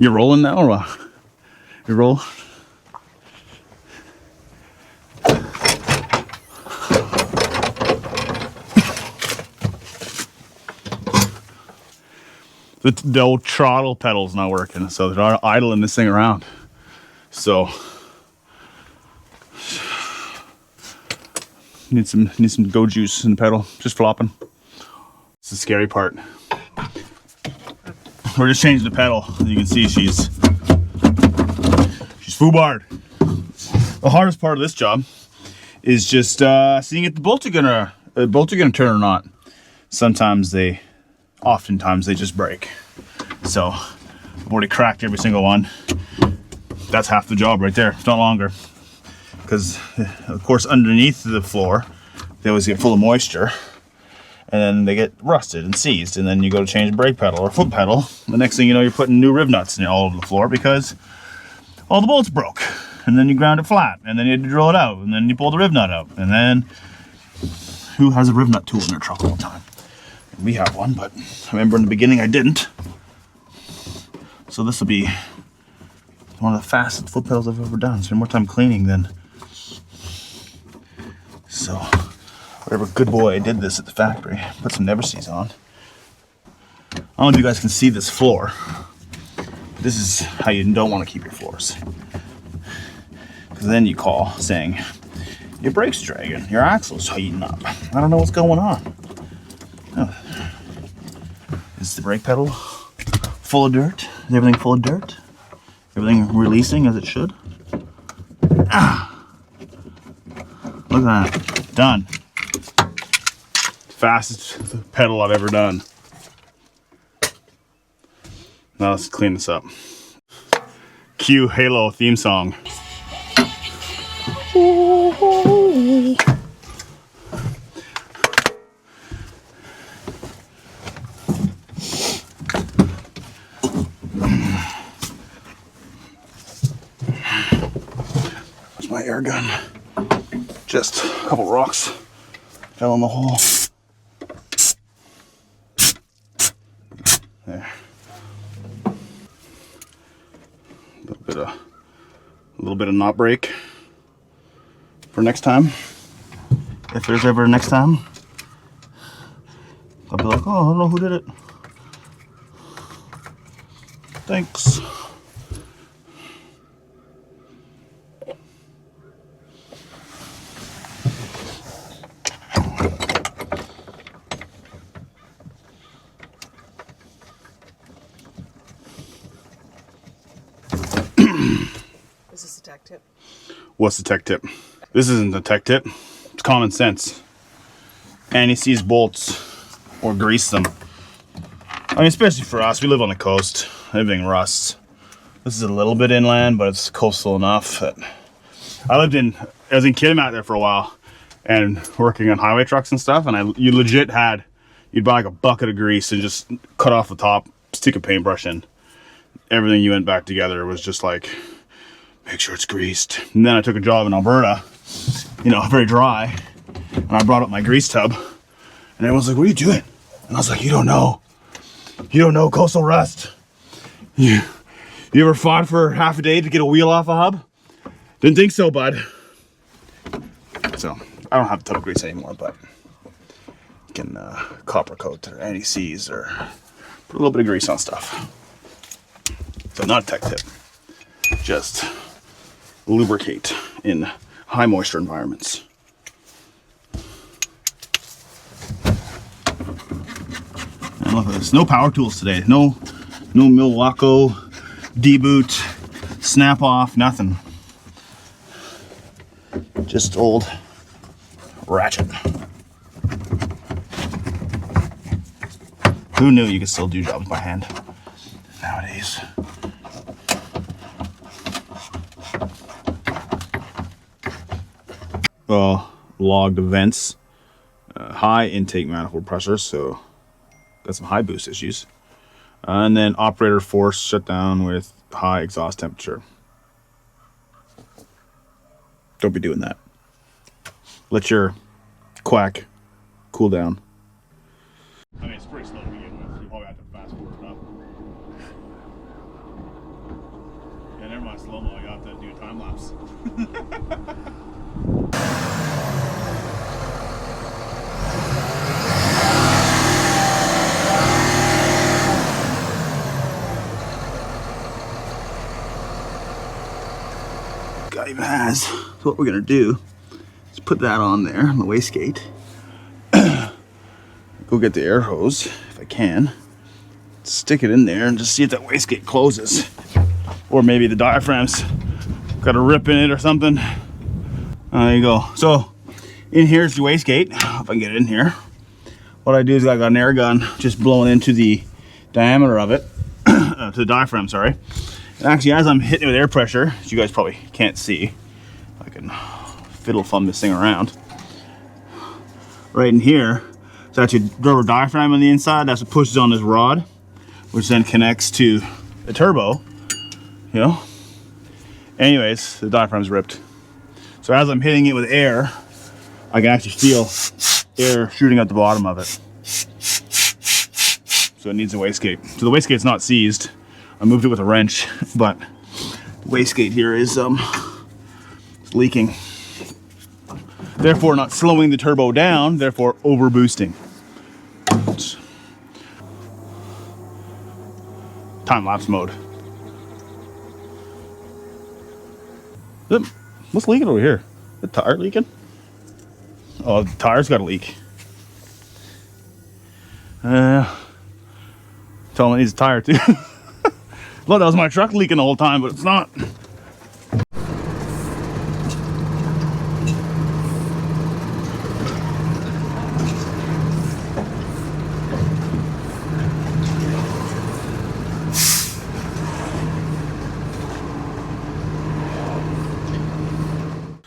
You rolling now or what? You roll? The old throttle pedal's not working, so they're idling this thing around. So need some go juice in the pedal, just flopping. It's the scary part. We're just changing the pedal. As you can see, she's foobarred. The hardest part of this job is just seeing if the bolts are gonna turn or not. Oftentimes they just break. So I've already cracked every single one. That's half the job right there, if not longer. Because of course underneath the floor, they always get full of moisture. And then they get rusted and seized. And then you go to change the brake pedal or foot pedal. The next thing you know, you're putting new riv nuts all over the floor because all the bolts broke. And then you ground it flat. And then you had to drill it out. And then you pull the riv nut out. And then who has a riv nut tool in their truck all the time? We have one, but I remember in the beginning I didn't. So this will be one of the fastest foot pedals I've ever done. Spend more time cleaning than. So, whatever good boy I did this at the factory. Put some never sees on. I don't know if you guys can see this floor. This is how you don't want to keep your floors. Because then you call saying, your brake's dragging, your axle's heating up. I don't know what's going on. Oh. Is the brake pedal full of dirt? Is everything full of dirt? Everything releasing as it should? Ah! Look at that. Done. Fastest pedal I've ever done. Now let's clean this up. Cue Halo theme song. There's my air gun. Just a couple rocks fell in the hole. There. A little bit of knot break for next time. If there's ever a next time, I'll be like, oh, I don't know who did it. Thanks. Is this a tech tip? What's the tech tip? This isn't a tech tip. It's common sense. Anti-seize bolts or grease them. I mean, especially for us, we live on the coast. Everything rusts. This is a little bit inland, but it's coastal enough that I was in Kitimat there for a while and working on highway trucks and stuff, and you'd buy like a bucket of grease and just cut off the top, stick a paintbrush in. Everything you went back together was just like, make sure it's greased. And then I took a job in Alberta, very dry, and I brought up my grease tub, and everyone's like, what are you doing? And I was like, you don't know coastal rust. You ever fought for half a day to get a wheel off a hub? Didn't think so, bud. So I don't have a tub of grease anymore, but you can copper coat or anti-seize or put a little bit of grease on stuff. So not a tech tip, just lubricate in high moisture environments. And look at this, no power tools today. No Milwaukee, deboot, snap off, nothing. Just old ratchet. Who knew you could still do jobs by hand nowadays? Logged events, high intake manifold pressure, so got some high boost issues, and then operator force shut down with high exhaust temperature. Don't be doing that. Let your quack cool down. I mean, it's pretty slow to begin with. You probably have to fast forward it up. slow-mo, I got to do a time lapse. Guy even has. So what we're gonna do is put that on there on the wastegate. Go get the air hose if I can. Stick it in there and just see if that wastegate closes. Or maybe the diaphragm's got a rip in it or something. There you go. So in here's the wastegate. If I can get it in here. What I do is I got an air gun just blowing into the diameter of it, to the diaphragm, sorry. And actually, as I'm hitting it with air pressure, as you guys probably can't see, I can fiddle thumb this thing around. Right in here, it's actually a rubber diaphragm on the inside. That's what pushes on this rod, which then connects to the turbo, you know. Anyways, the diaphragm's ripped. So as I'm hitting it with air, I can actually feel air shooting out the bottom of it. So it needs a wastegate. So the wastegate's not seized. I moved it with a wrench, but the wastegate here is it's leaking. Therefore not slowing the turbo down, therefore over boosting. Time lapse mode. What's leaking over here? The tire leaking? Oh, the tire's got a leak. Tell him it needs a tire too. Well, that was my truck leaking the whole time, but it's not.